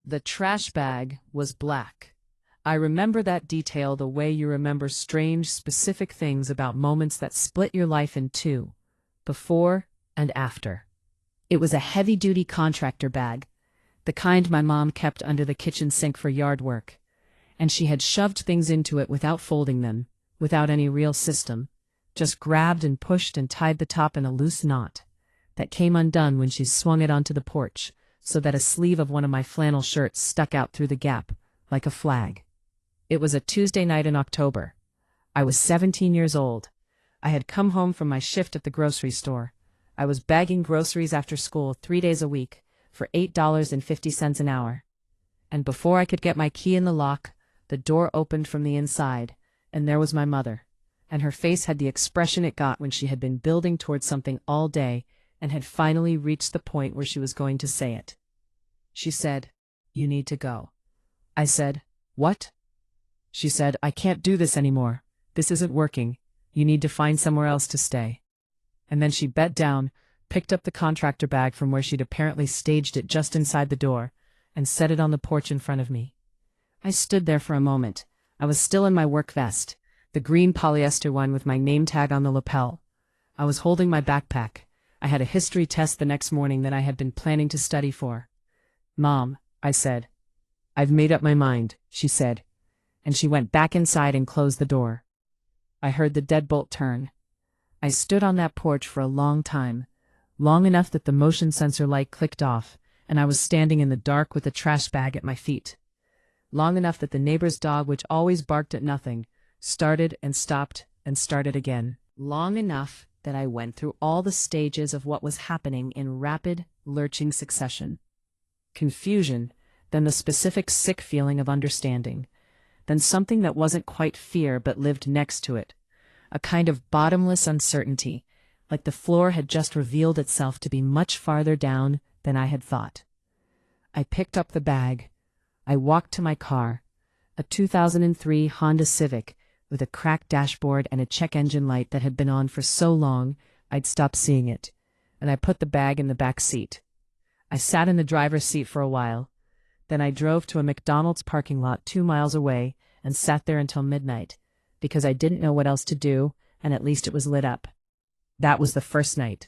The trash bag was black. I remember that detail the way you remember strange, specific things about moments that split your life in two, before and after. It was a heavy-duty contractor bag, the kind my mom kept under the kitchen sink for yard work, and she had shoved things into it without folding them, without any real system, just grabbed and pushed and tied the top in a loose knot that came undone when she swung it onto the porch, so that a sleeve of one of my flannel shirts stuck out through the gap, like a flag. It was a Tuesday night in October. I was 17 years old. I had come home from my shift at the grocery store. I was bagging groceries after school 3 days a week for $8.50 an hour. And before I could get my key in the lock, the door opened from the inside, and there was my mother. And her face had the expression it got when she had been building towards something all day and had finally reached the point where she was going to say it. She said, "You need to go." I said, "What?" She said, "I can't do this anymore. This isn't working. You need to find somewhere else to stay." And then she bent down, picked up the contractor bag from where she'd apparently staged it just inside the door, and set it on the porch in front of me. I stood there for a moment. I was still in my work vest, the green polyester one with my name tag on the lapel. I was holding my backpack. I had a history test the next morning that I had been planning to study for. "Mom," I said. "I've made up my mind," she said. And she went back inside and closed the door. I heard the deadbolt turn. I stood on that porch for a long time, long enough that the motion sensor light clicked off, and I was standing in the dark with a trash bag at my feet. Long enough that the neighbor's dog, which always barked at nothing, started and stopped and started again. Long enough that I went through all the stages of what was happening in rapid, lurching succession. Confusion, then the specific sick feeling of understanding, then something that wasn't quite fear but lived next to it, a kind of bottomless uncertainty, like the floor had just revealed itself to be much farther down than I had thought. I picked up the bag. I walked to my car, a 2003 Honda Civic with a cracked dashboard and a check engine light that had been on for so long I'd stopped seeing it, and I put the bag in the back seat. I sat in the driver's seat for a while. Then I drove to a McDonald's parking lot 2 miles away and sat there until midnight, because I didn't know what else to do, and at least it was lit up. That was the first night.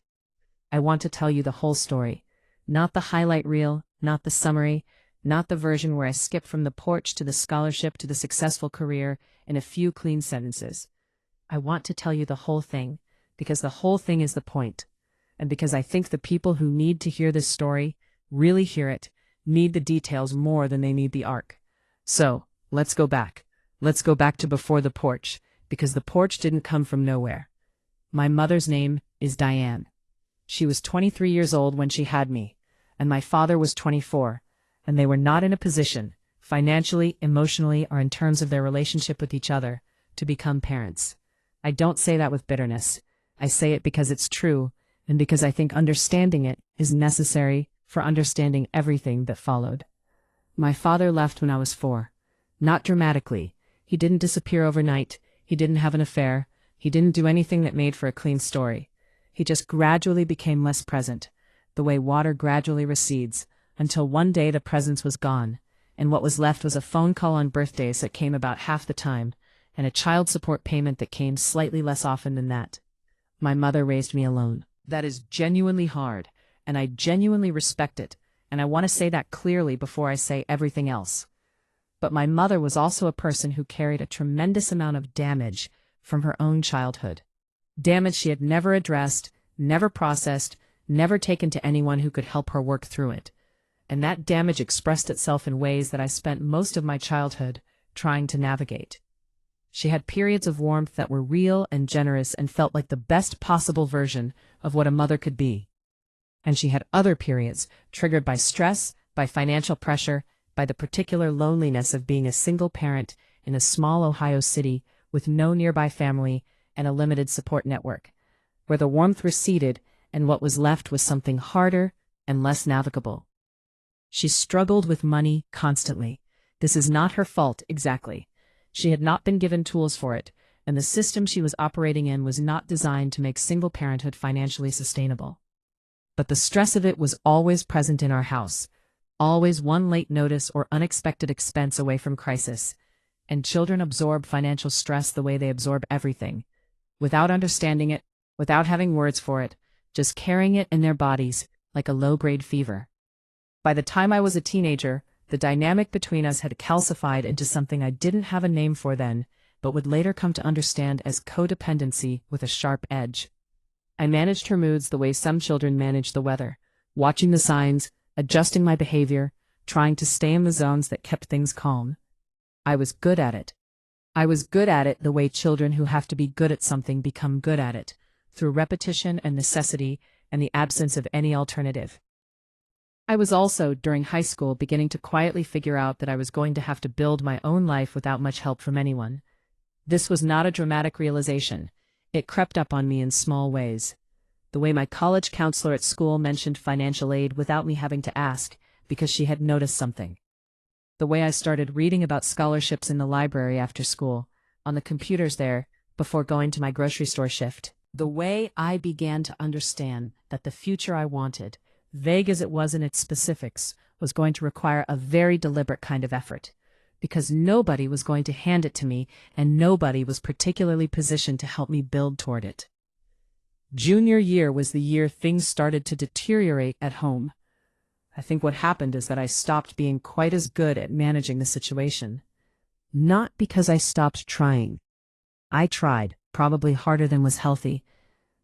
I want to tell you the whole story, not the highlight reel, not the summary, not the version where I skip from the porch to the scholarship to the successful career in a few clean sentences. I want to tell you the whole thing, because the whole thing is the point, and because I think the people who need to hear this story really hear it, need the details more than they need the arc. So, let's go back. Let's go back to before the porch, because the porch didn't come from nowhere. My mother's name is Diane. She was 23 years old when she had me, and my father was 24, and they were not in a position, financially, emotionally, or in terms of their relationship with each other, to become parents. I don't say that with bitterness. I say it because it's true, and because I think understanding it is necessary for understanding everything that followed. My father left when I was 4. Not dramatically. He didn't disappear overnight. He didn't have an affair. He didn't do anything that made for a clean story. He just gradually became less present, the way water gradually recedes, until one day the presence was gone, and what was left was a phone call on birthdays that came about half the time, and a child support payment that came slightly less often than that. My mother raised me alone. That is genuinely hard, and I genuinely respect it, and I want to say that clearly before I say everything else. But my mother was also a person who carried a tremendous amount of damage from her own childhood. Damage she had never addressed, never processed, never taken to anyone who could help her work through it. And that damage expressed itself in ways that I spent most of my childhood trying to navigate. She had periods of warmth that were real and generous and felt like the best possible version of what a mother could be. And she had other periods, triggered by stress, by financial pressure, by the particular loneliness of being a single parent in a small Ohio city with no nearby family and a limited support network, where the warmth receded and what was left was something harder and less navigable. She struggled with money constantly. This is not her fault exactly. She had not been given tools for it, and the system she was operating in was not designed to make single parenthood financially sustainable. But the stress of it was always present in our house, always one late notice or unexpected expense away from crisis. And children absorb financial stress the way they absorb everything, without understanding it, without having words for it, just carrying it in their bodies like a low-grade fever. By the time I was a teenager, the dynamic between us had calcified into something I didn't have a name for then, but would later come to understand as codependency with a sharp edge. I managed her moods the way some children manage the weather, watching the signs, adjusting my behavior, trying to stay in the zones that kept things calm. I was good at it. I was good at it the way children who have to be good at something become good at it, through repetition and necessity and the absence of any alternative. I was also, during high school, beginning to quietly figure out that I was going to have to build my own life without much help from anyone. This was not a dramatic realization. It crept up on me in small ways. The way my college counselor at school mentioned financial aid without me having to ask, because she had noticed something. The way I started reading about scholarships in the library after school, on the computers there, before going to my grocery store shift. The way I began to understand that the future I wanted, vague as it was in its specifics, was going to require a very deliberate kind of effort, because nobody was going to hand it to me, and nobody was particularly positioned to help me build toward it. Junior year was the year things started to deteriorate at home. I think what happened is that I stopped being quite as good at managing the situation. Not because I stopped trying. I tried, probably harder than was healthy,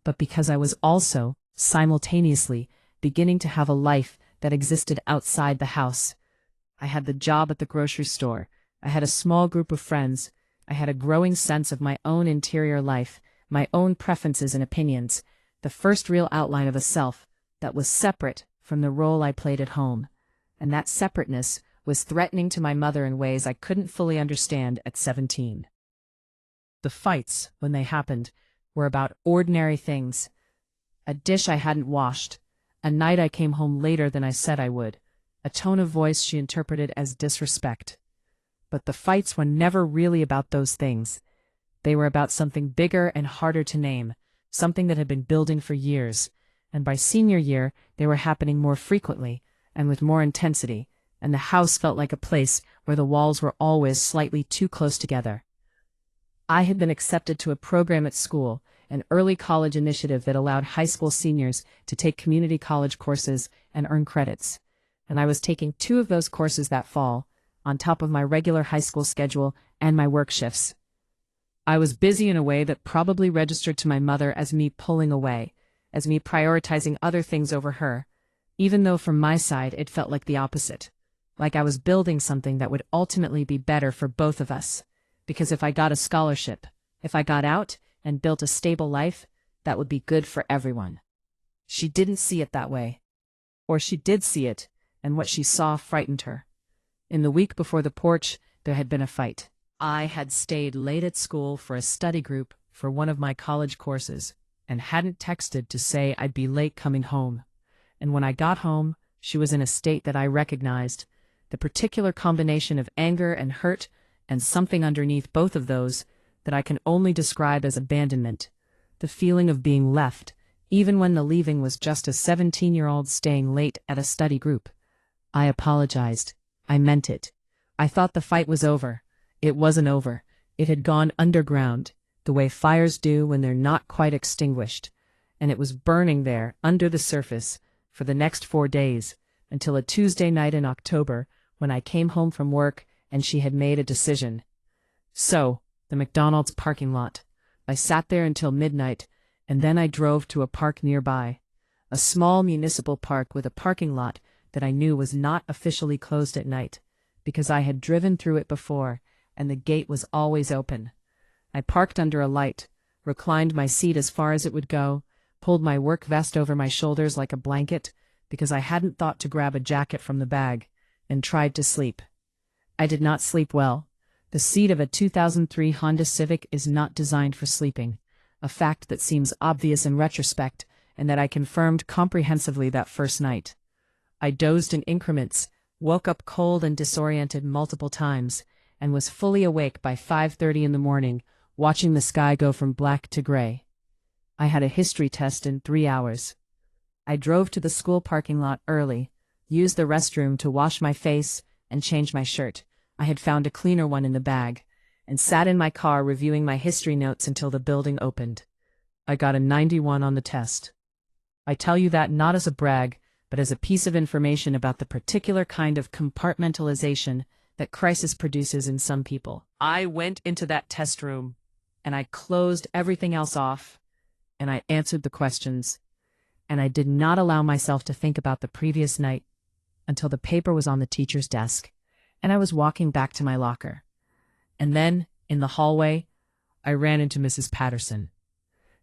but because I was also, simultaneously, beginning to have a life that existed outside the house. I had the job at the grocery store. I had a small group of friends. I had a growing sense of my own interior life, my own preferences and opinions, the first real outline of a self that was separate from the role I played at home. And that separateness was threatening to my mother in ways I couldn't fully understand at 17. The fights, when they happened, were about ordinary things. A dish I hadn't washed, a night I came home later than I said I would, a tone of voice she interpreted as disrespect. But the fights were never really about those things. They were about something bigger and harder to name, something that had been building for years, and by senior year they were happening more frequently and with more intensity, and the house felt like a place where the walls were always slightly too close together. I had been accepted to a program at school, an early college initiative that allowed high school seniors to take community college courses and earn credits, and I was taking 2 of those courses that fall, on top of my regular high school schedule and my work shifts. I was busy in a way that probably registered to my mother as me pulling away, as me prioritizing other things over her, even though from my side it felt like the opposite, like I was building something that would ultimately be better for both of us, because if I got a scholarship, if I got out and built a stable life, that would be good for everyone. She didn't see it that way. Or she did see it, and what she saw frightened her. In the week before the porch, there had been a fight. I had stayed late at school for a study group for one of my college courses, and hadn't texted to say I'd be late coming home. And when I got home, she was in a state that I recognized, the particular combination of anger and hurt, and something underneath both of those that I can only describe as abandonment, the feeling of being left, even when the leaving was just a 17-year-old staying late at a study group. I apologized. I meant it. I thought the fight was over. It wasn't over. It had gone underground, the way fires do when they're not quite extinguished, and it was burning there, under the surface, for the next 4 days, until a Tuesday night in October, when I came home from work and she had made a decision. So, the McDonald's parking lot. I sat there until midnight, and then I drove to a park nearby, a small municipal park with a parking lot that I knew was not officially closed at night, because I had driven through it before, and the gate was always open. I parked under a light, reclined my seat as far as it would go, pulled my work vest over my shoulders like a blanket, because I hadn't thought to grab a jacket from the bag, and tried to sleep. I did not sleep well. The seat of a 2003 Honda Civic is not designed for sleeping, a fact that seems obvious in retrospect, and that I confirmed comprehensively that first night. I dozed in increments, woke up cold and disoriented multiple times, and was fully awake by 5:30 in the morning, watching the sky go from black to gray. I had a history test in 3 hours. I drove to the school parking lot early, used the restroom to wash my face and change my shirt. I had found a cleaner one in the bag, and sat in my car reviewing my history notes until the building opened. I got a 91 on the test. I tell you that not as a brag, but as a piece of information about the particular kind of compartmentalization that crisis produces in some people. I went into that test room, and I closed everything else off, and I answered the questions, and I did not allow myself to think about the previous night until the paper was on the teacher's desk, and I was walking back to my locker. And then, in the hallway, I ran into Mrs. Patterson.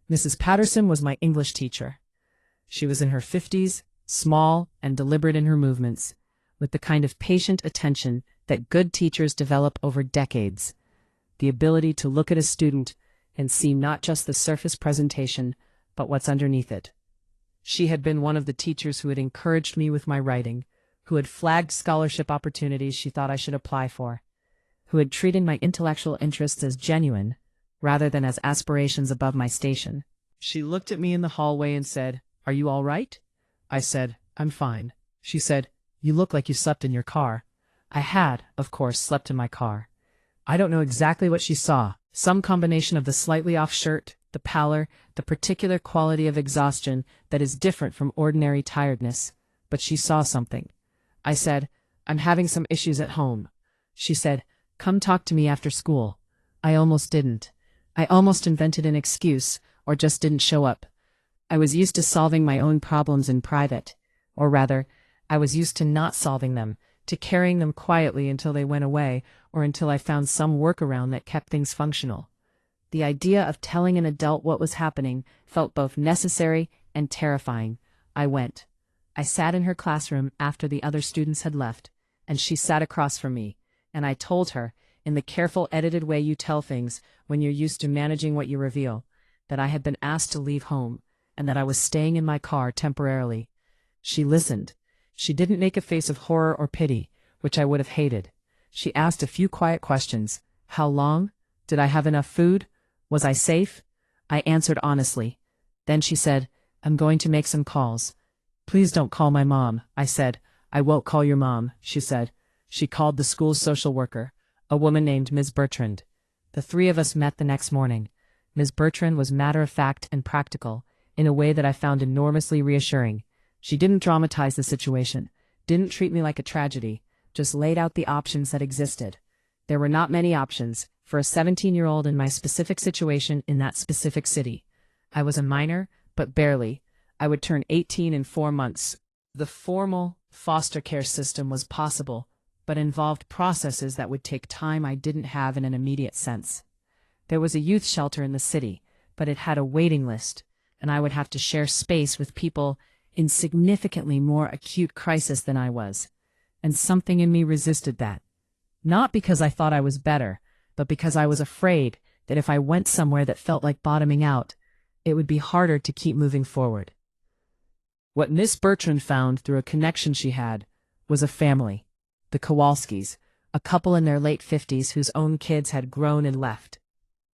Mrs. Patterson was my English teacher. She was in her 50s, small and deliberate in her movements, with the kind of patient attention that good teachers develop over decades, the ability to look at a student and see not just the surface presentation, but what's underneath it. She had been one of the teachers who had encouraged me with my writing, who had flagged scholarship opportunities she thought I should apply for, who had treated my intellectual interests as genuine, rather than as aspirations above my station. She looked at me in the hallway and said, "Are you all right?" I said, "I'm fine." She said, "You look like you slept in your car." I had, of course, slept in my car. I don't know exactly what she saw, some combination of the slightly off shirt, the pallor, the particular quality of exhaustion that is different from ordinary tiredness, but she saw something. I said, "I'm having some issues at home." She said, "Come talk to me after school." I almost didn't. I almost invented an excuse, or just didn't show up. I was used to solving my own problems in private, or rather, I was used to not solving them, to carrying them quietly until they went away, or until I found some workaround that kept things functional. The idea of telling an adult what was happening felt both necessary and terrifying. I went. I sat in her classroom after the other students had left, and she sat across from me, and I told her, in the careful, edited way you tell things when you're used to managing what you reveal, that I had been asked to leave home, and that I was staying in my car temporarily. She listened. She didn't make a face of horror or pity, which I would have hated. She asked a few quiet questions. How long? Did I have enough food? Was I safe? I answered honestly. Then she said, "I'm going to make some calls." "Please don't call my mom," I said. "I won't call your mom," she said. She called the school's social worker, a woman named Ms. Bertrand. The three of us met the next morning. Ms. Bertrand was matter-of-fact and practical, in a way that I found enormously reassuring. She didn't dramatize the situation, didn't treat me like a tragedy, just laid out the options that existed. There were not many options for a 17-year-old in my specific situation in that specific city. I was a minor, but barely. I would turn 18 in 4 months. The formal foster care system was possible, but involved processes that would take time I didn't have in an immediate sense. There was a youth shelter in the city, but it had a waiting list, and I would have to share space with people in significantly more acute crisis than I was. And something in me resisted that. Not because I thought I was better, but because I was afraid that if I went somewhere that felt like bottoming out, it would be harder to keep moving forward. What Miss Bertrand found through a connection she had was a family, the Kowalskis, a couple in their late 50s whose own kids had grown and left,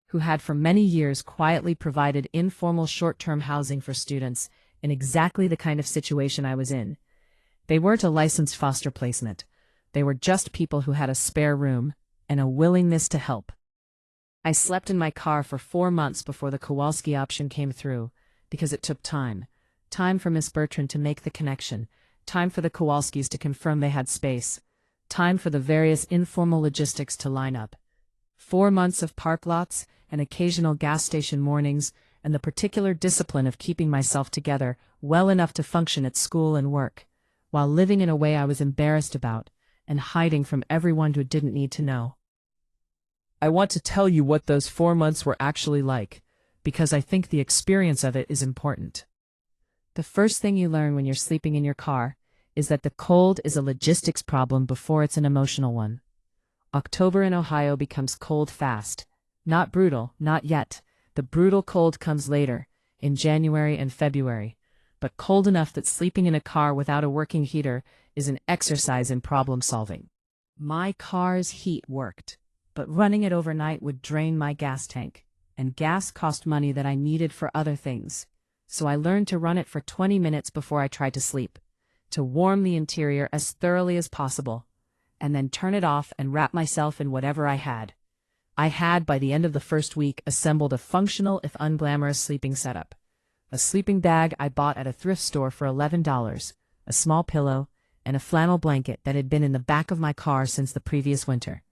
who had for many years quietly provided informal short-term housing for students in exactly the kind of situation I was in. They weren't a licensed foster placement. They were just people who had a spare room and a willingness to help. I slept in my car for 4 months before the Kowalski option came through, because it took time. Time for Miss Bertrand to make the connection, time for the Kowalskis to confirm they had space, time for the various informal logistics to line up. 4 months of park lots and occasional gas station mornings, and the particular discipline of keeping myself together well enough to function at school and work, while living in a way I was embarrassed about, and hiding from everyone who didn't need to know. I want to tell you what those 4 months were actually like, because I think the experience of it is important. The first thing you learn when you're sleeping in your car is that the cold is a logistics problem before it's an emotional one. October in Ohio becomes cold fast. Not brutal, not yet. The brutal cold comes later, in January and February, but cold enough that sleeping in a car without a working heater is an exercise in problem solving. My car's heat worked, but running it overnight would drain my gas tank, and gas cost money that I needed for other things. So I learned to run it for 20 minutes before I tried to sleep. to warm the interior as thoroughly as possible, and then turn it off and wrap myself in whatever I had. I had, by the end of the first week, assembled a functional if unglamorous sleeping setup. A sleeping bag I bought at a thrift store for $11, a small pillow, and a flannel blanket that had been in the back of my car since the previous winter.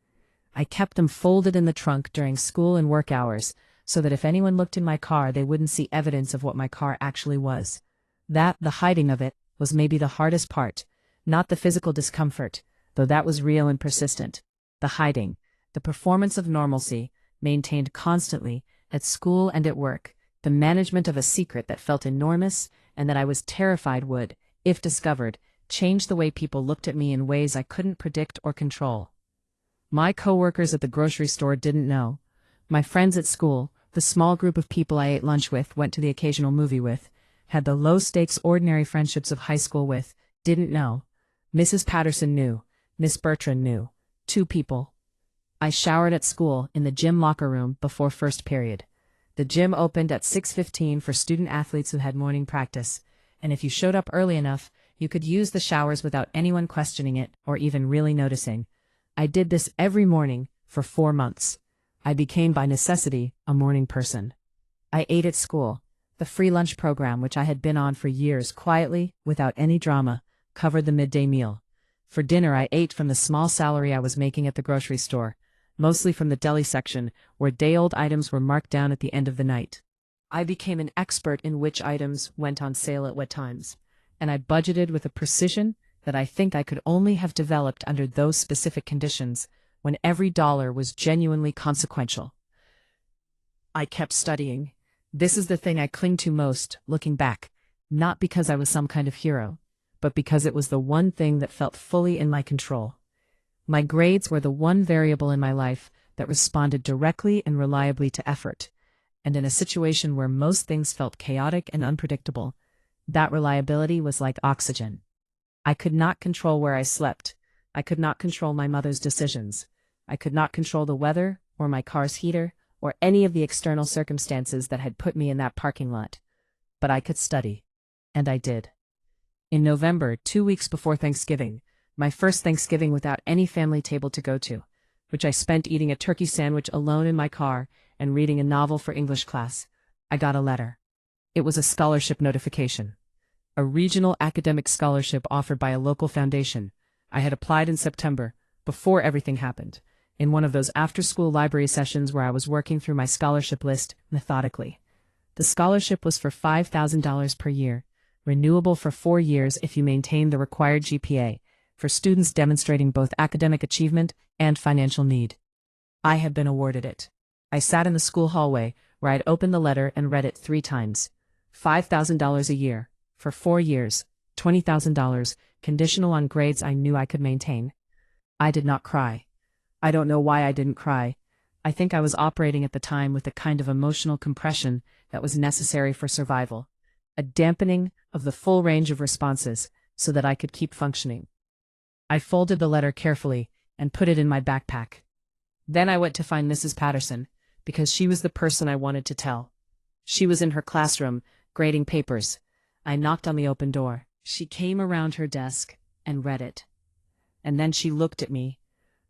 I kept them folded in the trunk during school and work hours, so that if anyone looked in my car they wouldn't see evidence of what my car actually was. The hiding of it, was maybe the hardest part, not the physical discomfort, though that was real and persistent. The hiding, the performance of normalcy, maintained constantly, at school and at work, the management of a secret that felt enormous and that I was terrified would, if discovered, change the way people looked at me in ways I couldn't predict or control. My coworkers at the grocery store didn't know. My friends at school, the small group of people I ate lunch with, went to the occasional movie with, had the low-stakes ordinary friendships of high school with, didn't know. Mrs. Patterson knew. Miss Bertrand knew. 2 people. I showered at school, in the gym locker room, before first period. The gym opened at 6:15 for student athletes who had morning practice, and if you showed up early enough, you could use the showers without anyone questioning it or even really noticing. I did this every morning, for 4 months. I became by necessity a morning person. I ate at school. The free lunch program, which I had been on for years quietly, without any drama, covered the midday meal. For dinner I ate from the small salary I was making at the grocery store, mostly from the deli section, where day-old items were marked down at the end of the night. I became an expert in which items went on sale at what times, and I budgeted with a precision that I think I could only have developed under those specific conditions, when every dollar was genuinely consequential. I kept studying. This is the thing I cling to most, looking back, not because I was some kind of hero, but because it was the one thing that felt fully in my control. My grades were the one variable in my life that responded directly and reliably to effort, and in a situation where most things felt chaotic and unpredictable, that reliability was like oxygen. I could not control where I slept. I could not control my mother's decisions. I could not control the weather, or my car's heater, or any of the external circumstances that had put me in that parking lot. But I could study. And I did. In November, 2 weeks before Thanksgiving, my first Thanksgiving without any family table to go to, which I spent eating a turkey sandwich alone in my car and reading a novel for English class, I got a letter. It was a scholarship notification. A regional academic scholarship offered by a local foundation. I had applied in September, before everything happened, in one of those after-school library sessions where I was working through my scholarship list methodically. The scholarship was for $5,000 per year, renewable for 4 years if you maintain the required GPA, for students demonstrating both academic achievement and financial need. I had been awarded it. I sat in the school hallway, where I'd opened the letter and read it 3 times. $5,000 a year, for 4 years, $20,000, conditional on grades I knew I could maintain. I did not cry. I don't know why I didn't cry. I think I was operating at the time with the kind of emotional compression that was necessary for survival, a dampening of the full range of responses so that I could keep functioning. I folded the letter carefully and put it in my backpack. Then I went to find Mrs. Patterson, because she was the person I wanted to tell. She was in her classroom, grading papers. I knocked on the open door. She came around her desk and read it. And then she looked at me,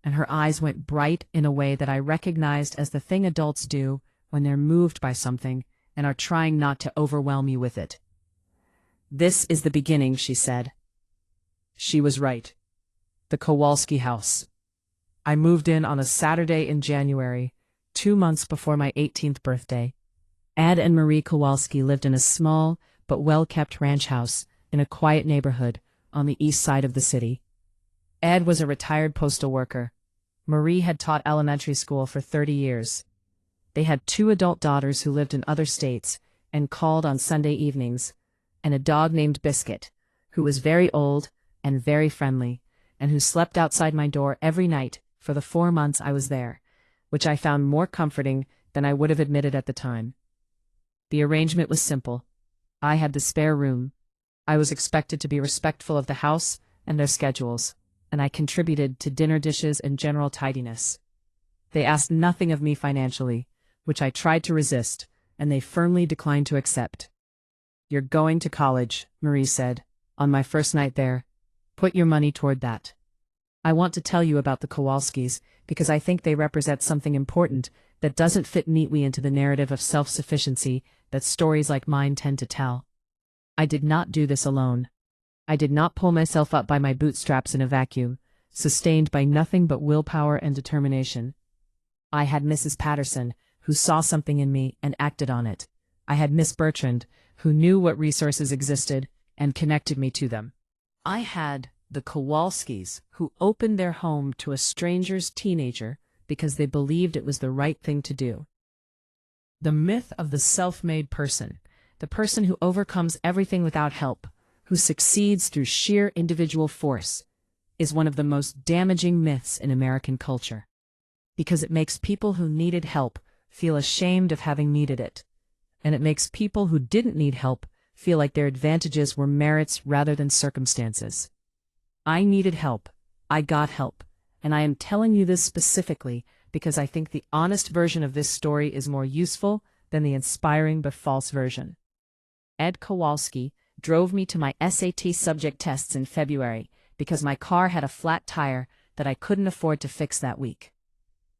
and her eyes went bright in a way that I recognized as the thing adults do when they're moved by something and are trying not to overwhelm you with it. "This is the beginning," she said. She was right. The Kowalski house. I moved in on a Saturday in January, 2 months before my 18th birthday. Ed and Marie Kowalski lived in a small but well-kept ranch house in a quiet neighborhood on the east side of the city. Ed was a retired postal worker. Marie had taught elementary school for 30 years. They had 2 adult daughters who lived in other states and called on Sunday evenings, and a dog named Biscuit, who was very old and very friendly, and who slept outside my door every night for the 4 months I was there, which I found more comforting than I would have admitted at the time. The arrangement was simple. I had the spare room. I was expected to be respectful of the house and their schedules, and I contributed to dinner dishes and general tidiness. They asked nothing of me financially, which I tried to resist, and they firmly declined to accept. "You're going to college," Marie said. on my first night there. Put your money toward that. I want to tell you about the Kowalskis because I think they represent something important that doesn't fit neatly into the narrative of self-sufficiency that stories like mine tend to tell. I did not do this alone. I did not pull myself up by my bootstraps in a vacuum, sustained by nothing but willpower and determination. I had Mrs. Patterson, who saw something in me and acted on it. I had Miss Bertrand, who knew what resources existed and connected me to them. I had the Kowalskis, who opened their home to a stranger's teenager because they believed it was the right thing to do. The myth of the self-made person, the person who overcomes everything without help, who succeeds through sheer individual force, is one of the most damaging myths in American culture, because it makes people who needed help feel ashamed of having needed it, and it makes people who didn't need help feel like their advantages were merits rather than circumstances. I needed help, I got help, and I am telling you this specifically because I think the honest version of this story is more useful than the inspiring but false version. Ed Kowalski drove me to my SAT subject tests in February because my car had a flat tire that I couldn't afford to fix that week.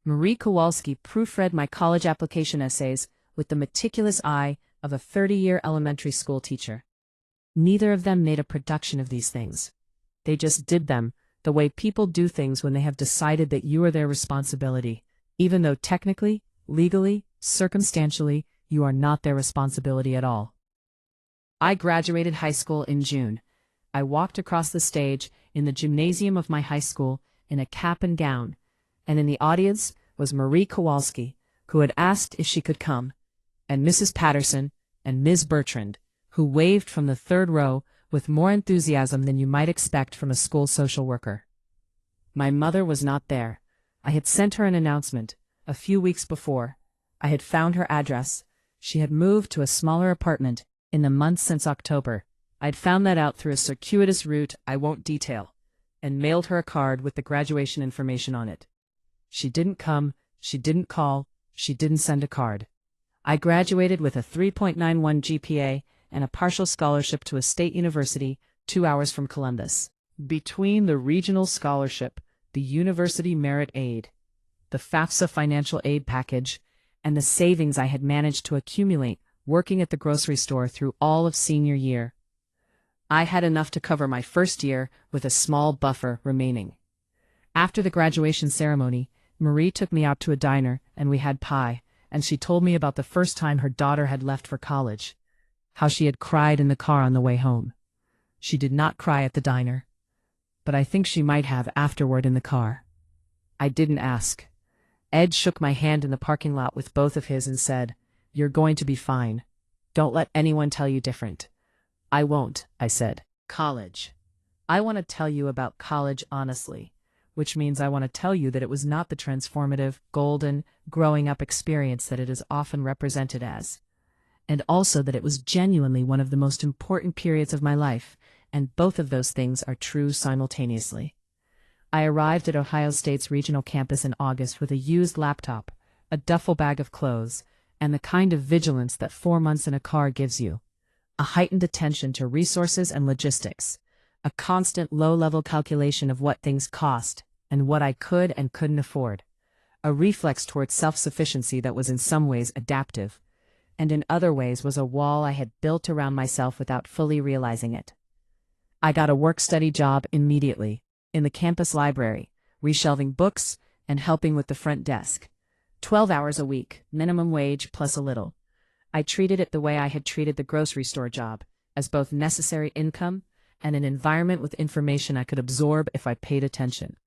Marie Kowalski proofread my college application essays with the meticulous eye of a 30-year elementary school teacher. Neither of them made a production of these things. They just did them the way people do things when they have decided that you are their responsibility, even though technically, legally, circumstantially, you are not their responsibility at all. I graduated high school in June. I walked across the stage in the gymnasium of my high school in a cap and gown, and in the audience was Marie Kowalski, who had asked if she could come, and Mrs. Patterson and Ms. Bertrand, who waved from the third row with more enthusiasm than you might expect from a school social worker. My mother was not there. I had sent her an announcement a few weeks before. I had found her address. She had moved to a smaller apartment in the months since October. I'd found that out through a circuitous route I won't detail, and mailed her a card with the graduation information on it. She didn't come, she didn't call, she didn't send a card. I graduated with a 3.91 GPA and a partial scholarship to a state university 2 hours from Columbus. Between the regional scholarship, the university merit aid, the FAFSA financial aid package, and the savings I had managed to accumulate working at the grocery store through all of senior year, I had enough to cover my first year with a small buffer remaining. After the graduation ceremony, Marie took me out to a diner and we had pie, and she told me about the first time her daughter had left for college, how she had cried in the car on the way home. She did not cry at the diner, but I think she might have afterward in the car. I didn't ask. Ed shook my hand in the parking lot with both of his and said, "You're going to be fine. Don't let anyone tell you different." "I won't," I said. "College. I want to tell you about college honestly, which means I want to tell you that it was not the transformative, golden, growing-up experience that it is often represented as, and also that it was genuinely one of the most important periods of my life, and both of those things are true simultaneously. I arrived at Ohio State's regional campus in August with a used laptop, a duffel bag of clothes, and the kind of vigilance that 4 months in a car gives you. A heightened attention to resources and logistics, a constant low-level calculation of what things cost and what I could and couldn't afford, a reflex towards self-sufficiency that was in some ways adaptive, and in other ways was a wall I had built around myself without fully realizing it. I got a work-study job immediately, in the campus library, reshelving books and helping with the front desk. 12 hours a week, minimum wage plus a little. I treated it the way I had treated the grocery store job, as both necessary income and an environment with information I could absorb if I paid attention.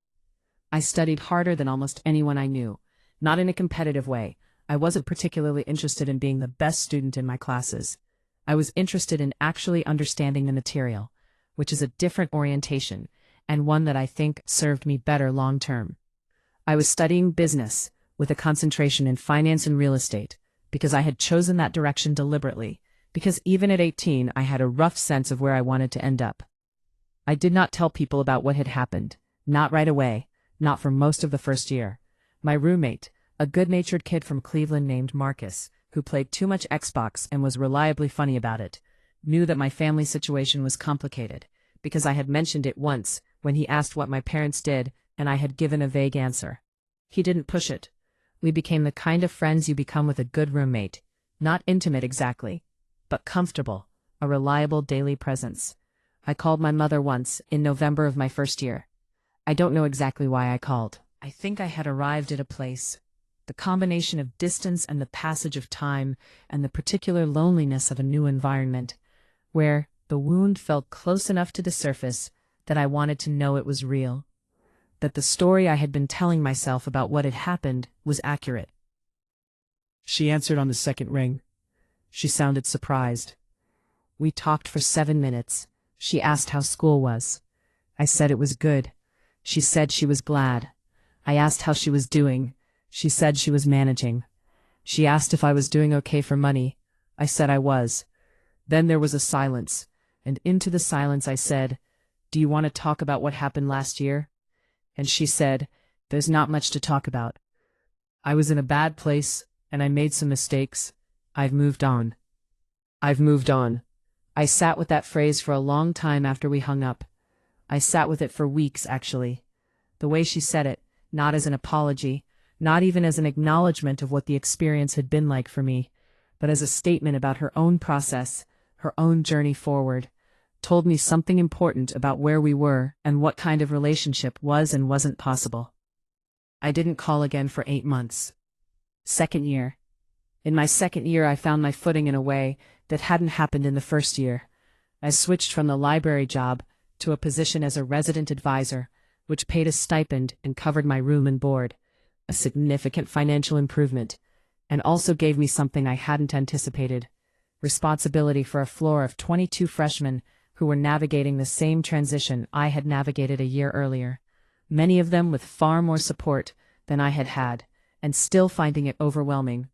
I studied harder than almost anyone I knew, not in a competitive way. I wasn't particularly interested in being the best student in my classes. I was interested in actually understanding the material, which is a different orientation, and one that I think served me better long-term. I was studying business, with a concentration in finance and real estate, because I had chosen that direction deliberately, because even at 18 I had a rough sense of where I wanted to end up. I did not tell people about what had happened, not right away, not for most of the first year. My roommate, a good-natured kid from Cleveland named Marcus, who played too much Xbox and was reliably funny about it, knew that my family situation was complicated, because I had mentioned it once when he asked what my parents did, and I had given a vague answer. He didn't push it. We became the kind of friends you become with a good roommate, not intimate exactly, but comfortable, a reliable daily presence. I called my mother once, in November of my first year. I don't know exactly why I called. I think I had arrived at a place. The combination of distance and the passage of time and the particular loneliness of a new environment, where the wound felt close enough to the surface that I wanted to know it was real, that the story I had been telling myself about what had happened was accurate. She answered on the second ring. She sounded surprised. We talked for 7 minutes. She asked how school was. I said it was good. She said she was glad. I asked how she was doing. She said she was managing. She asked if I was doing okay for money. I said I was. Then there was a silence, and into the silence I said, "Do you want to talk about what happened last year?" And she said, "There's not much to talk about. I was in a bad place, and I made some mistakes. I've moved on." I've moved on. I sat with that phrase for a long time after we hung up. I sat with it for weeks, actually. The way she said it, not as an apology, not even as an acknowledgement of what the experience had been like for me, but as a statement about her own process, her own journey forward, told me something important about where we were and what kind of relationship was and wasn't possible. I didn't call again for 8 months. Second year. In my second year, I found my footing in a way that hadn't happened in the first year. I switched from the library job to a position as a resident advisor, which paid a stipend and covered my room and board, a significant financial improvement, and also gave me something I hadn't anticipated: responsibility for a floor of 22 freshmen who were navigating the same transition I had navigated a year earlier, many of them with far more support than I had had, and still finding it overwhelming.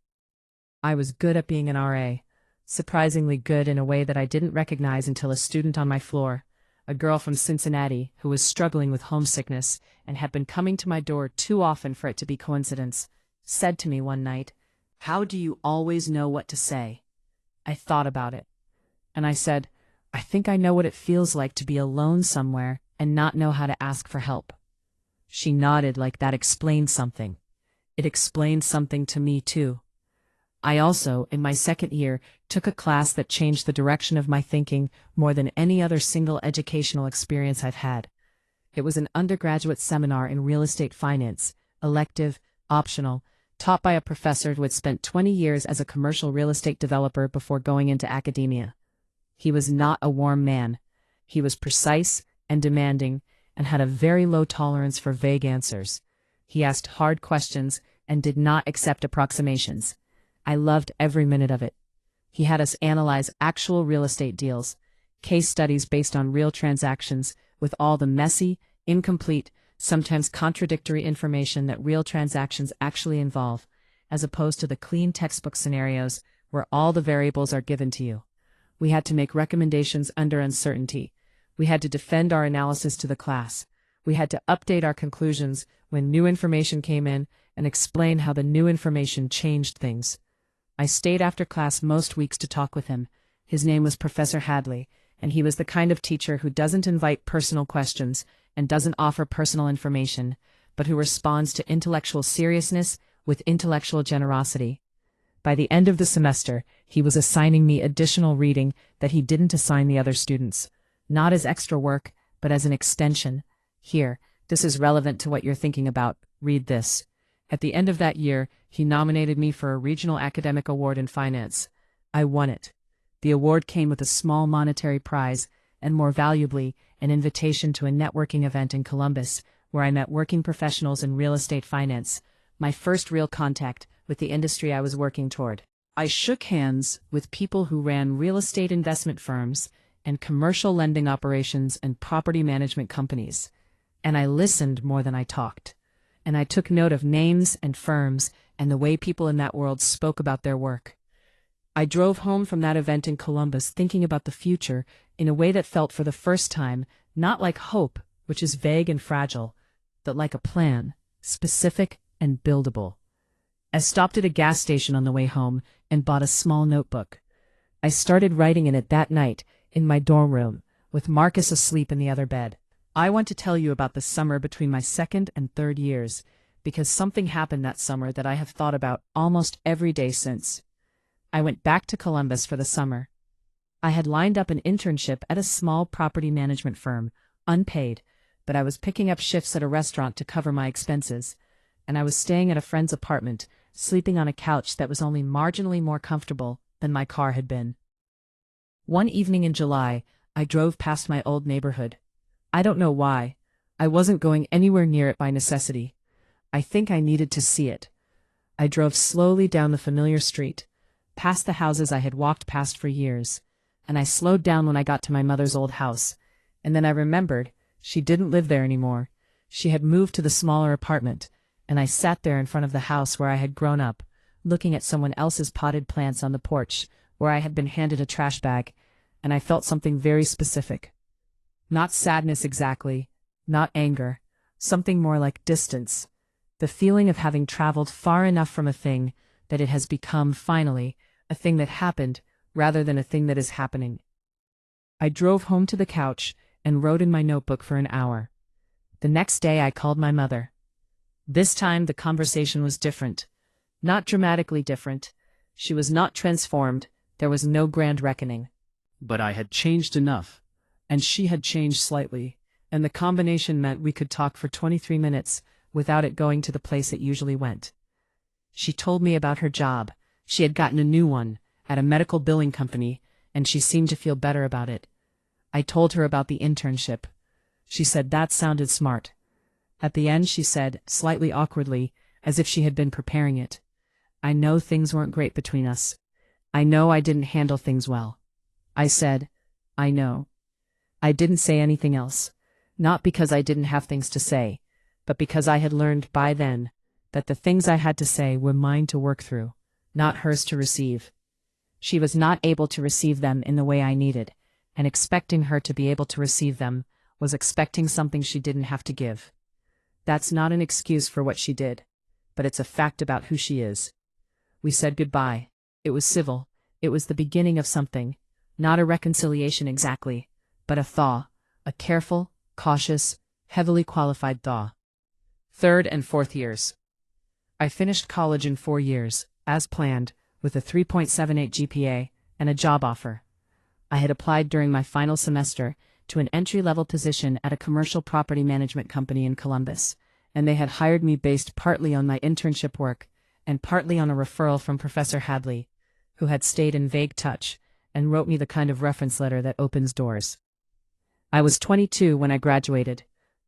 I was good at being an RA, surprisingly good in a way that I didn't recognize until a student on my floor, a girl from Cincinnati who was struggling with homesickness and had been coming to my door too often for it to be coincidence, said to me one night, "How do you always know what to say?" I thought about it, and I said, "I think I know what it feels like to be alone somewhere and not know how to ask for help." She nodded like that explained something. It explained something to me too. I also, in my second year, took a class that changed the direction of my thinking more than any other single educational experience I've had. It was an undergraduate seminar in real estate finance, elective, optional, taught by a professor who had spent 20 years as a commercial real estate developer before going into academia. He was not a warm man. He was precise and demanding and had a very low tolerance for vague answers. He asked hard questions and did not accept approximations. I loved every minute of it. He had us analyze actual real estate deals, case studies based on real transactions, with all the messy, incomplete, sometimes contradictory information that real transactions actually involve, as opposed to the clean textbook scenarios where all the variables are given to you. We had to make recommendations under uncertainty. We had to defend our analysis to the class. We had to update our conclusions when new information came in and explain how the new information changed things. I stayed after class most weeks to talk with him. His name was Professor Hadley, and he was the kind of teacher who doesn't invite personal questions and doesn't offer personal information, but who responds to intellectual seriousness with intellectual generosity. By the end of the semester, he was assigning me additional reading that he didn't assign the other students, not as extra work, but as an extension. "Here, this is relevant to what you're thinking about. Read this." At the end of that year, he nominated me for a regional academic award in finance. I won it. The award came with a small monetary prize, and more valuably, an invitation to a networking event in Columbus, where I met working professionals in real estate finance, my first real contact with the industry I was working toward. I shook hands with people who ran real estate investment firms and commercial lending operations and property management companies, and I listened more than I talked. And I took note of names and firms and the way people in that world spoke about their work. I drove home from that event in Columbus thinking about the future in a way that felt for the first time not like hope, which is vague and fragile, but like a plan, specific and buildable. I stopped at a gas station on the way home and bought a small notebook. I started writing in it that night in my dorm room, with Marcus asleep in the other bed. I want to tell you about the summer between my second and third years, because something happened that summer that I have thought about almost every day since. I went back to Columbus for the summer. I had lined up an internship at a small property management firm, unpaid, but I was picking up shifts at a restaurant to cover my expenses, and I was staying at a friend's apartment, sleeping on a couch that was only marginally more comfortable than my car had been. One evening in July, I drove past my old neighborhood. I don't know why. I wasn't going anywhere near it by necessity. I think I needed to see it. I drove slowly down the familiar street, past the houses I had walked past for years, and I slowed down when I got to my mother's old house, and then I remembered she didn't live there anymore. She had moved to the smaller apartment, and I sat there in front of the house where I had grown up, looking at someone else's potted plants on the porch, where I had been handed a trash bag, and I felt something very specific. Not sadness exactly, not anger, something more like distance. The feeling of having traveled far enough from a thing that it has become, finally, a thing that happened, rather than a thing that is happening. I drove home to the couch and wrote in my notebook for an hour. The next day I called my mother. This time the conversation was different. Not dramatically different. She was not transformed. There was no grand reckoning. But I had changed enough, and she had changed slightly, and the combination meant we could talk for 23 minutes without it going to the place it usually went. She told me about her job. She had gotten a new one, at a medical billing company, and she seemed to feel better about it. I told her about the internship. She said that sounded smart. At the end she said, slightly awkwardly, as if she had been preparing it, "I know things weren't great between us. I know I didn't handle things well." I said, "I know." I didn't say anything else, not because I didn't have things to say, but because I had learned by then that the things I had to say were mine to work through, not hers to receive. She was not able to receive them in the way I needed, and expecting her to be able to receive them was expecting something she didn't have to give. That's not an excuse for what she did, but it's a fact about who she is. We said goodbye. It was civil. It was the beginning of something, not a reconciliation exactly, but a thaw, a careful, cautious, heavily qualified thaw. Third and fourth years. I finished college in 4 years, as planned, with a 3.78 GPA and a job offer. I had applied during my final semester to an entry-level position at a commercial property management company in Columbus, and they had hired me based partly on my internship work and partly on a referral from Professor Hadley, who had stayed in vague touch and wrote me the kind of reference letter that opens doors. I was 22 when I graduated.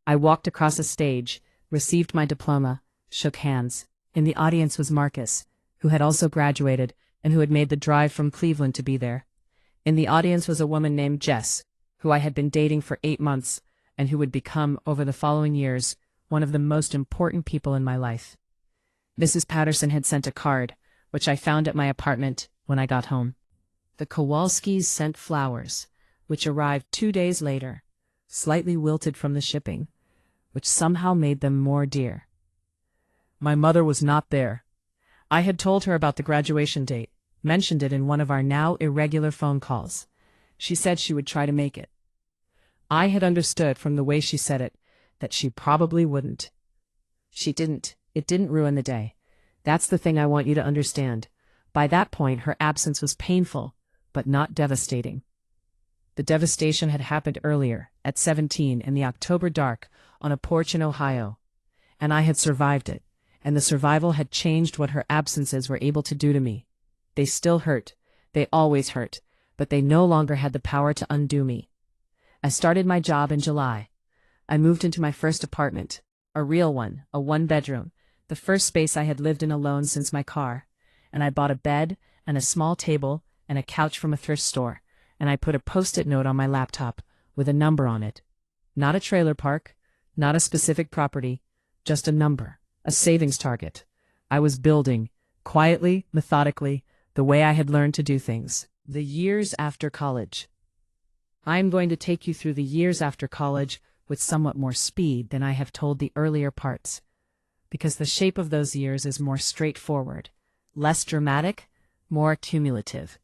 I walked across a stage, received my diploma, shook hands. In the audience was Marcus, who had also graduated and who had made the drive from Cleveland to be there. In the audience was a woman named Jess, who I had been dating for 8 months and who would become, over the following years, one of the most important people in my life. Mrs. Patterson had sent a card, which I found at my apartment when I got home. The Kowalskis sent flowers, which arrived 2 days later, slightly wilted from the shipping, which somehow made them more dear. My mother was not there. I had told her about the graduation date, mentioned it in one of our now irregular phone calls. She said she would try to make it. I had understood from the way she said it that she probably wouldn't. She didn't. It didn't ruin the day. That's the thing I want you to understand. By that point, her absence was painful, but not devastating. The devastation had happened earlier, at 17, in the October dark, on a porch in Ohio. And I had survived it, and the survival had changed what her absences were able to do to me. They still hurt. They always hurt, but they no longer had the power to undo me. I started my job in July. I moved into my first apartment, a real one, a one-bedroom, the first space I had lived in alone since my car, and I bought a bed and a small table and a couch from a thrift store, and I put a post-it note on my laptop with a number on it. Not a trailer park, not a specific property, just a number, a savings target. I was building, quietly, methodically, the way I had learned to do things. The years after college. I am going to take you through the years after college with somewhat more speed than I have told the earlier parts, because the shape of those years is more straightforward, less dramatic, more cumulative.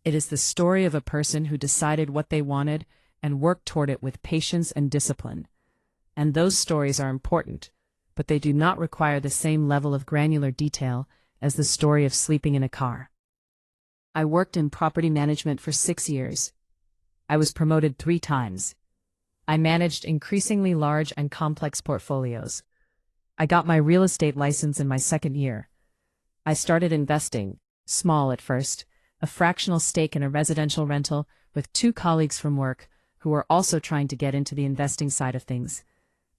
It is the story of a person who decided what they wanted and work toward it with patience and discipline. And those stories are important, but they do not require the same level of granular detail as the story of sleeping in a car. I worked in property management for 6 years. I was promoted 3 times. I managed increasingly large and complex portfolios. I got my real estate license in my 2nd year. I started investing, small at first, a fractional stake in a residential rental with 2 colleagues from work who were also trying to get into the investing side of things,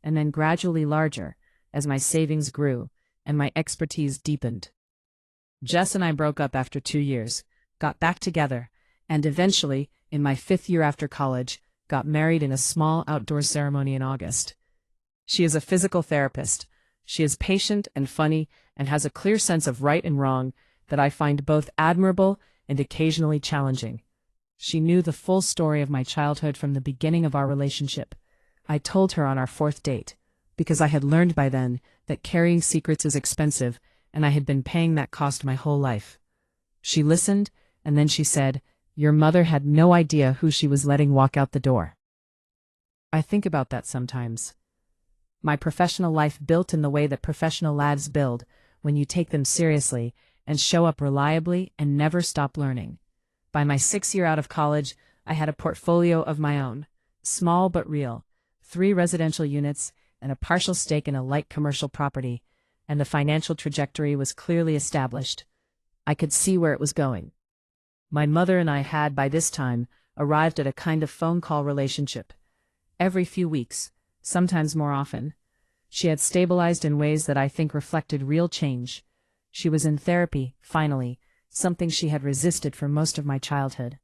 and then gradually larger as my savings grew and my expertise deepened. Jess and I broke up after 2 years, got back together, and eventually, in my 5th year after college, got married in a small outdoor ceremony in August. She is a physical therapist. She is patient and funny and has a clear sense of right and wrong that I find both admirable and occasionally challenging. She knew the full story of my childhood from the beginning of our relationship. I told her on our 4th date, because I had learned by then that carrying secrets is expensive, and I had been paying that cost my whole life. She listened, and then she said, "Your mother had no idea who she was letting walk out the door." I think about that sometimes. My professional life built in the way that professional lads build, when you take them seriously and show up reliably and never stop learning. By my 6th year out of college, I had a portfolio of my own, small but real, 3 residential units and a partial stake in a light commercial property, and the financial trajectory was clearly established. I could see where it was going. My mother and I had, by this time, arrived at a kind of phone call relationship. Every few weeks, sometimes more often. She had stabilized in ways that I think reflected real change. She was in therapy, finally, something she had resisted for most of my childhood.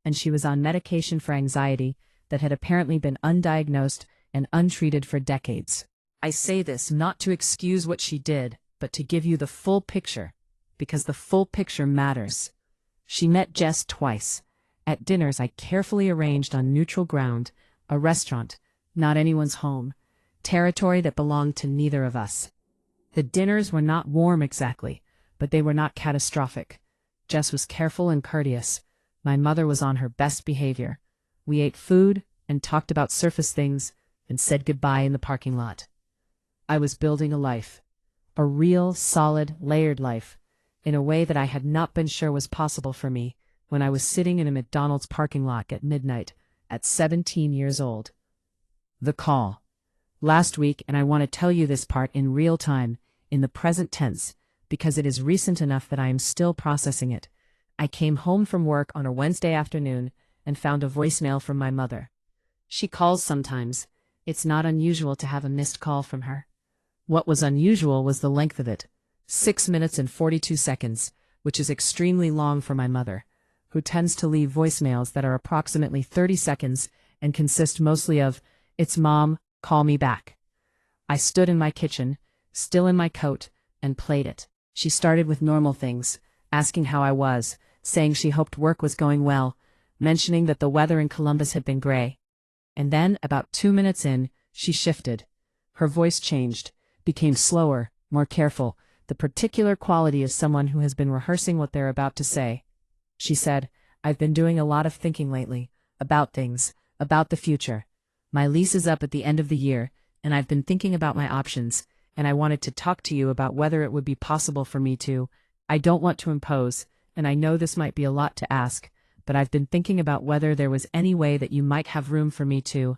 And she was on medication for anxiety that had apparently been undiagnosed and untreated for decades. I say this not to excuse what she did, but to give you the full picture, because the full picture matters. She met Jess twice. At dinners I carefully arranged on neutral ground, a restaurant, not anyone's home, territory that belonged to neither of us. The dinners were not warm exactly, but they were not catastrophic. Jess was careful and courteous. My mother was on her best behavior. We ate food and talked about surface things and said goodbye in the parking lot. I was building a life, a real, solid, layered life, in a way that I had not been sure was possible for me when I was sitting in a McDonald's parking lot at midnight at 17 years old. The call. Last week, and I want to tell you this part in real time, in the present tense, because it is recent enough that I am still processing it. I came home from work on a Wednesday afternoon and found a voicemail from my mother. She calls sometimes. It's not unusual to have a missed call from her. What was unusual was the length of it. 6 minutes and 42 seconds, which is extremely long for my mother, who tends to leave voicemails that are approximately 30 seconds and consist mostly of, "It's Mom, call me back." I stood in my kitchen, still in my coat, and played it. She started with normal things, asking how I was, saying she hoped work was going well, mentioning that the weather in Columbus had been gray. And then, about 2 minutes in, she shifted. Her voice changed, became slower, more careful, the particular quality of someone who has been rehearsing what they're about to say. She said, "I've been doing a lot of thinking lately, about things, about the future. My lease is up at the end of the year, and I've been thinking about my options, and I wanted to talk to you about whether it would be possible for me to. I don't want to impose, and I know this might be a lot to ask, but I've been thinking about whether there was any way that you might have room for me to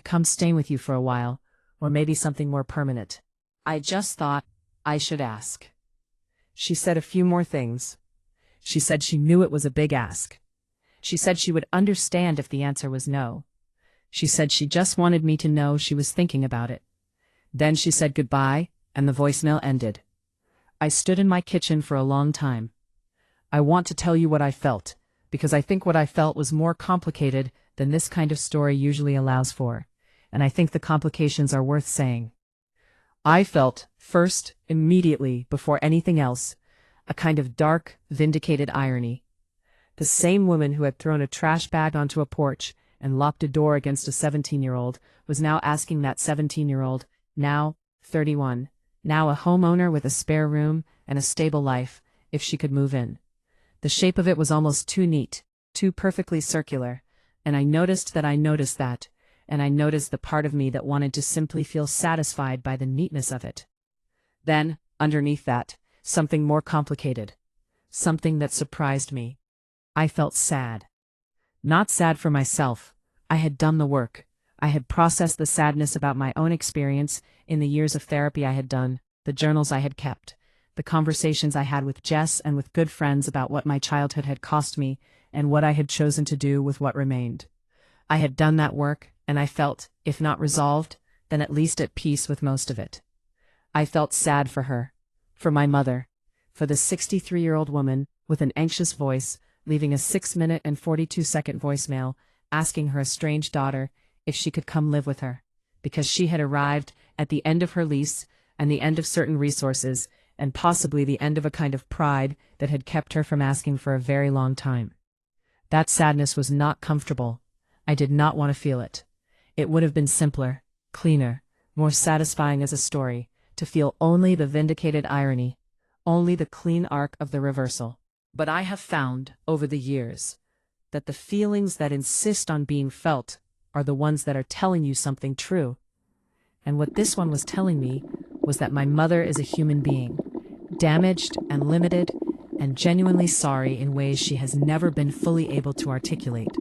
come stay with you for a while, or maybe something more permanent. I just thought I should ask." She said a few more things. She said she knew it was a big ask. She said she would understand if the answer was no. She said she just wanted me to know she was thinking about it. Then she said goodbye, and the voicemail ended. I stood in my kitchen for a long time. I want to tell you what I felt, because I think what I felt was more complicated than this kind of story usually allows for, and I think the complications are worth saying. I felt, first, immediately, before anything else, a kind of dark, vindicated irony. The same woman who had thrown a trash bag onto a porch and locked a door against a 17-year-old was now asking that 17-year-old, now 31, now a homeowner with a spare room and a stable life, if she could move in. The shape of it was almost too neat, too perfectly circular. And I noticed that I noticed that, and I noticed the part of me that wanted to simply feel satisfied by the neatness of it. Then, underneath that, something more complicated. Something that surprised me. I felt sad. Not sad for myself. I had done the work. I had processed the sadness about my own experience in the years of therapy I had done, the journals I had kept, the conversations I had with Jess and with good friends about what my childhood had cost me and what I had chosen to do with what remained. I had done that work, and I felt, if not resolved, then at least at peace with most of it. I felt sad for her, for my mother, for the 63-year-old woman with an anxious voice leaving a 6-minute and 42-second voicemail asking her estranged daughter if she could come live with her, because she had arrived at the end of her lease and the end of certain resources and possibly the end of a kind of pride that had kept her from asking for a very long time. That sadness was not comfortable. I did not want to feel it. It would have been simpler, cleaner, more satisfying as a story, to feel only the vindicated irony, only the clean arc of the reversal. But I have found, over the years, that the feelings that insist on being felt are the ones that are telling you something true. And what this one was telling me was that my mother is a human being, damaged and limited, and genuinely sorry in ways she has never been fully able to articulate.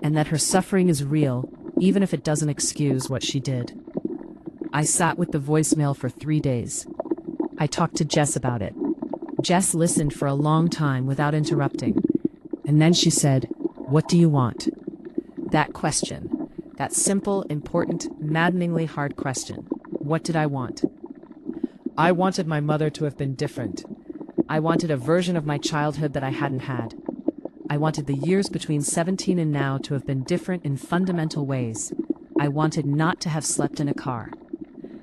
And that her suffering is real, even if it doesn't excuse what she did. I sat with the voicemail for 3 days. I talked to Jess about it. Jess listened for a long time without interrupting. And then she said, "What do you want?" That question, that simple, important, maddeningly hard question. What did I want? I wanted my mother to have been different. I wanted a version of my childhood that I hadn't had. I wanted the years between 17 and now to have been different in fundamental ways. I wanted not to have slept in a car.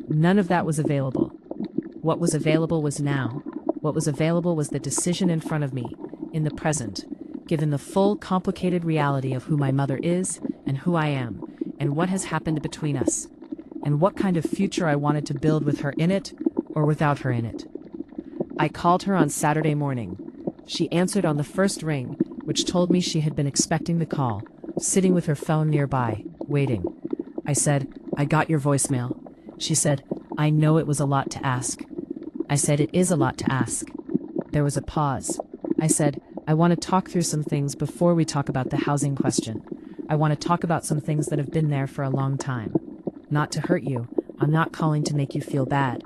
None of that was available. What was available was now. What was available was the decision in front of me, in the present, given the full, complicated reality of who my mother is and who I am, and what has happened between us, and what kind of future I wanted to build with her in it or without her in it. I called her on Saturday morning. She answered on the first ring, which told me she had been expecting the call, sitting with her phone nearby, waiting. I said, "I got your voicemail." She said, "I know it was a lot to ask." I said, "It is a lot to ask." There was a pause. I said, "I want to talk through some things before we talk about the housing question. I want to talk about some things that have been there for a long time. Not to hurt you. I'm not calling to make you feel bad.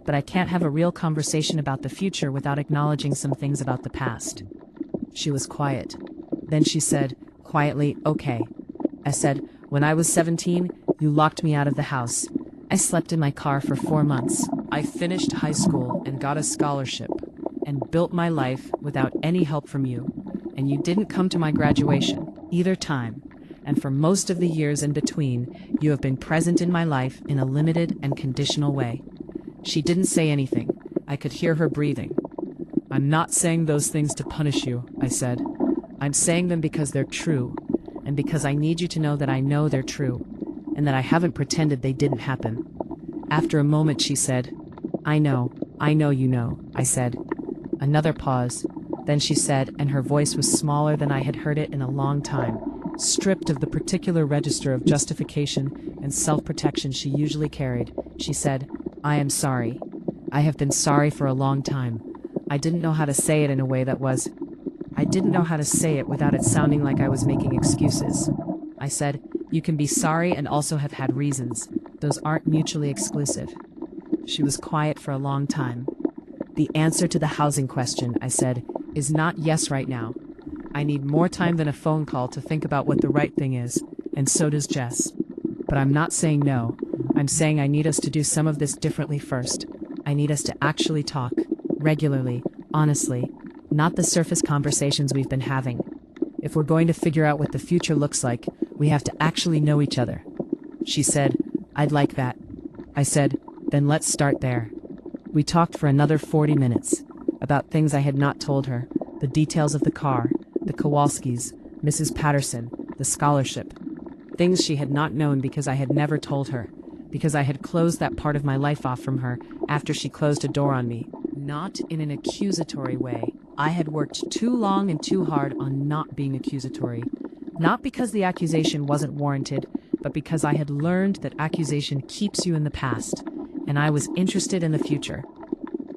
But I can't have a real conversation about the future without acknowledging some things about the past." She was quiet. Then she said, quietly, "Okay." I said, "When I was 17, you locked me out of the house. I slept in my car for 4 months. I finished high school and got a scholarship and built my life without any help from you. And you didn't come to my graduation, either time. And for most of the years in between, you have been present in my life in a limited and conditional way." She didn't say anything. I could hear her breathing. "I'm not saying those things to punish you," I said. "I'm saying them because they're true, and because I need you to know that I know they're true, and that I haven't pretended they didn't happen." After a moment she said, I know you know," I said. Another pause. Then she said, and her voice was smaller than I had heard it in a long time, stripped of the particular register of justification and self-protection she usually carried, she said, "I am sorry. I have been sorry for a long time. I didn't know how to say it in a way that was... I didn't know how to say it without it sounding like I was making excuses." I said, "You can be sorry and also have had reasons. Those aren't mutually exclusive." She was quiet for a long time. "The answer to the housing question," I said, "is not yes right now. I need more time than a phone call to think about what the right thing is, and so does Jess. But I'm not saying no. I'm saying I need us to do some of this differently first. I need us to actually talk, regularly, honestly, not the surface conversations we've been having. If we're going to figure out what the future looks like, we have to actually know each other." She said, "I'd like that." I said, "Then let's start there." We talked for another 40 minutes, about things I had not told her, the details of the car, the Kowalskis, Mrs. Patterson, the scholarship. Things she had not known because I had never told her, because I had closed that part of my life off from her after she closed a door on me. Not in an accusatory way. I had worked too long and too hard on not being accusatory. Not because the accusation wasn't warranted, but because I had learned that accusation keeps you in the past, and I was interested in the future.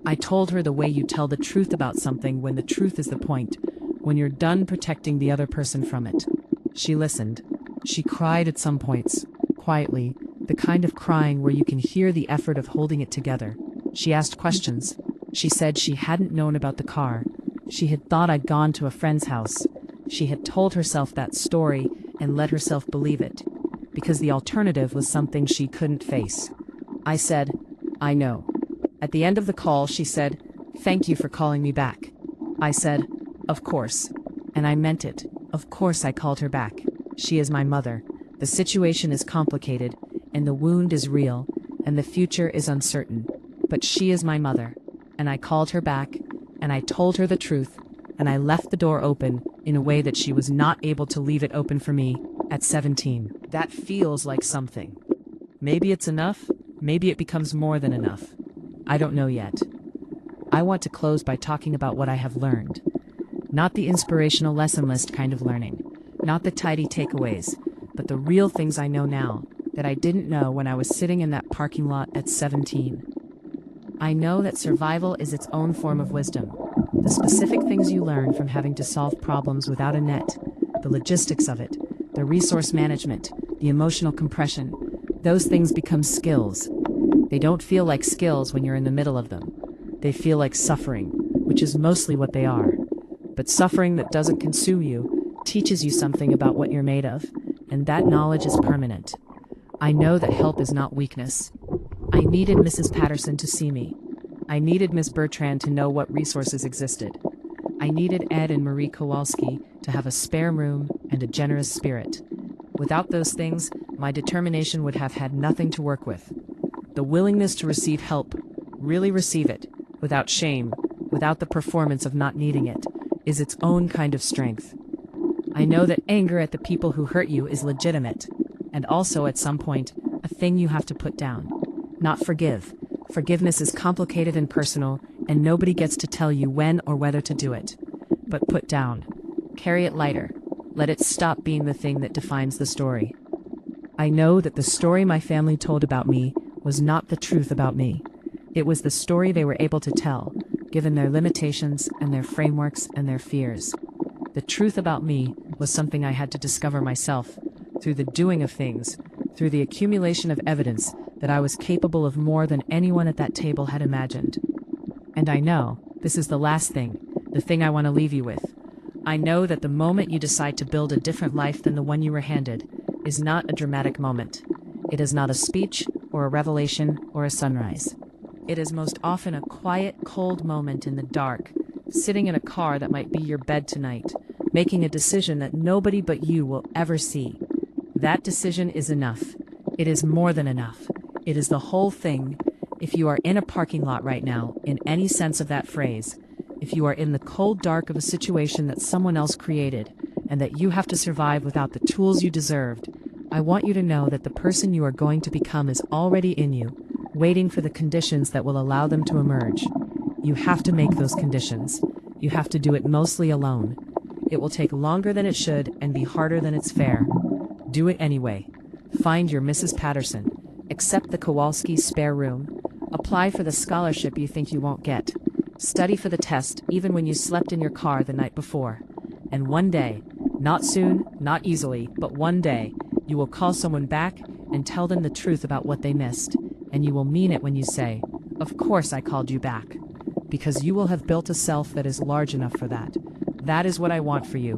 I told her the way you tell the truth about something when the truth is the point, when you're done protecting the other person from it. She listened. She cried at some points, quietly, the kind of crying where you can hear the effort of holding it together. She asked questions. She said she hadn't known about the car. She had thought I'd gone to a friend's house. She had told herself that story and let herself believe it, because the alternative was something she couldn't face. I said, I know. At the end of the call, she said, "Thank you for calling me back." I said, "Of course." And I meant it. Of course I called her back. She is my mother. The situation is complicated, and the wound is real, and the future is uncertain. But she is my mother. And I called her back, and I told her the truth, and I left the door open in a way that she was not able to leave it open for me at 17. That feels like something. Maybe it's enough. Maybe it becomes more than enough. I don't know yet. I want to close by talking about what I have learned. Not the inspirational lesson list kind of learning. Not the tidy takeaways, but the real things I know now that I didn't know when I was sitting in that parking lot at 17. I know that survival is its own form of wisdom. The specific things you learn from having to solve problems without a net, the logistics of it, the resource management, the emotional compression, those things become skills. They don't feel like skills when you're in the middle of them. They feel like suffering, which is mostly what they are. But suffering that doesn't consume you teaches you something about what you're made of, and that knowledge is permanent. I know that help is not weakness. I needed Mrs. Patterson to see me. I needed Miss Bertrand to know what resources existed. I needed Ed and Marie Kowalski to have a spare room and a generous spirit. Without those things, my determination would have had nothing to work with. The willingness to receive help, really receive it, without shame, without the performance of not needing it, is its own kind of strength. I know that anger at the people who hurt you is legitimate, and also at some point, a thing you have to put down. Not forgive. Forgiveness is complicated and personal, and nobody gets to tell you when or whether to do it. But put down. Carry it lighter. Let it stop being the thing that defines the story. I know that the story my family told about me was not the truth about me. It was the story they were able to tell, given their limitations and their frameworks and their fears. The truth about me was something I had to discover myself, through the doing of things, through the accumulation of evidence that I was capable of more than anyone at that table had imagined. And I know, this is the last thing, the thing I want to leave you with. I know that the moment you decide to build a different life than the one you were handed is not a dramatic moment. It is not a speech or a revelation or a sunrise. It is most often a quiet, cold moment in the dark, sitting in a car that might be your bed tonight, making a decision that nobody but you will ever see. That decision is enough. It is more than enough. It is the whole thing. If you are in a parking lot right now, in any sense of that phrase, if you are in the cold dark of a situation that someone else created, and that you have to survive without the tools you deserved, I want you to know that the person you are going to become is already in you, waiting for the conditions that will allow them to emerge. You have to make those conditions. You have to do it mostly alone. It will take longer than it should and be harder than it's fair. Do it anyway. Find your Mrs. Patterson. Accept the Kowalski's spare room. Apply for the scholarship you think you won't get. Study for the test even when you slept in your car the night before. And one day, not soon, not easily, but one day, you will call someone back and tell them the truth about what they missed. And you will mean it when you say, "Of course I called you back." Because you will have built a self that is large enough for that. That is what I want for you.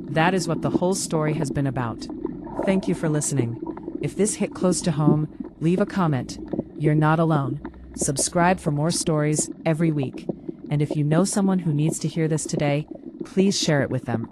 That is what the whole story has been about. Thank you for listening. If this hit close to home, leave a comment. You're not alone. Subscribe for more stories every week. And if you know someone who needs to hear this today, please share it with them.